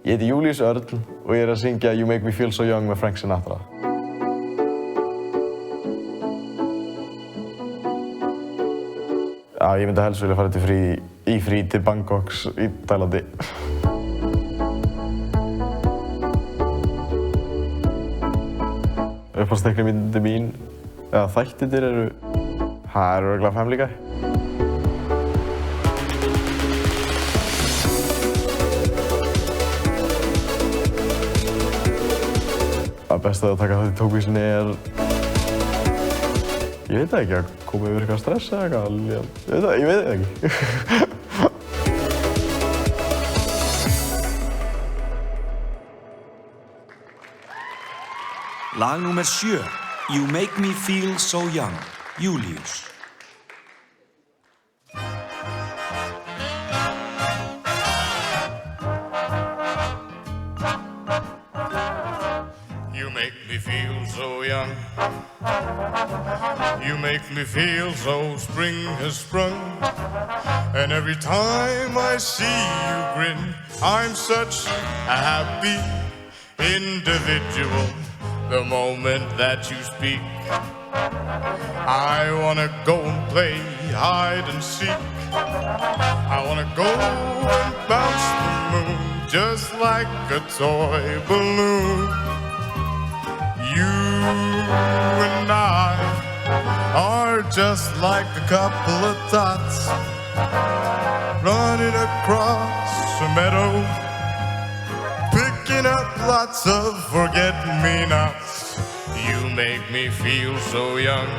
Ég heiti Júlíus Örn og ég að syngja You Make Me Feel So Young með Frank Sinatra. Já, ég myndi helst vilja fara í frí til Bangkoks í Tælandi. Uppáhaldsteknímyndin mín, eða þættirnir það eru örugglega Family Guy. Það besta að taka þátt í tókvísinni ég veit það ekki, að koma yfir eitthvað stress eða eitthvað, ég veit það ekki. Lag númer 7, You Make Me Feel So Young, Júlíus. You make me feel so young. You make me feel so spring has sprung. And every time I see you grin, I'm such a happy individual. The moment that you speak, I wanna go and play hide and seek. I wanna go and bounce the moon just like a toy balloon. You and I are just like a couple of tots running across a meadow, picking up lots of forget-me-nots. You make me feel so young.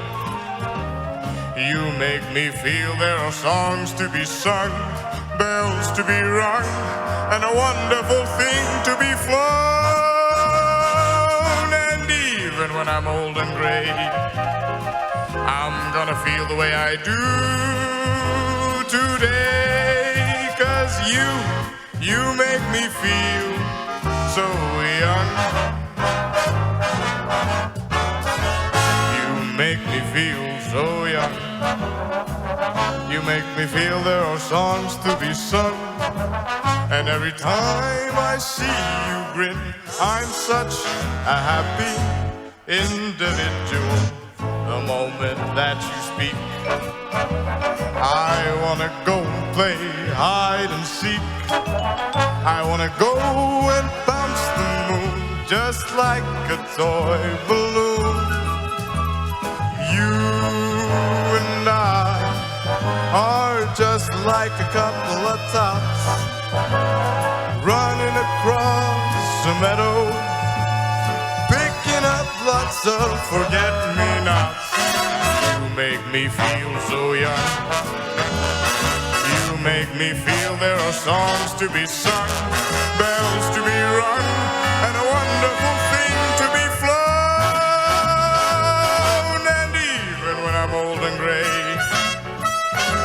You make me feel there are songs to be sung, bells to be rung, and a wonderful thing to be flown. And even when I'm old and gray, I'm gonna feel the way I do today. 'Cause you make me feel so young. You make me feel so young. You make me feel there are songs to be sung. And every time I see you grin, I'm such a happy individual. The moment that you speak, I wanna go and play hide and seek. I wanna go and bounce the moon just like a toy balloon. You and I are just like a couple of tots running across a meadow, picking up lots of forget-me-nots. You make me feel so young. You make me feel there are songs to be sung, bells to be rung, and a wonderful thing to be flown. And even when I'm old and gray,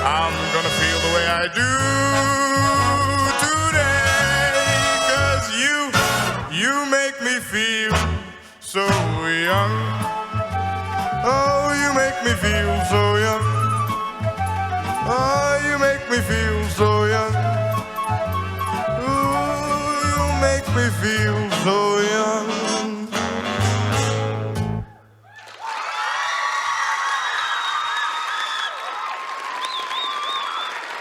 I'm gonna feel the way I do today. 'Cause you make me feel so young. Oh, you make me feel so young. Oh, you make me feel so young. Ooh, you make me feel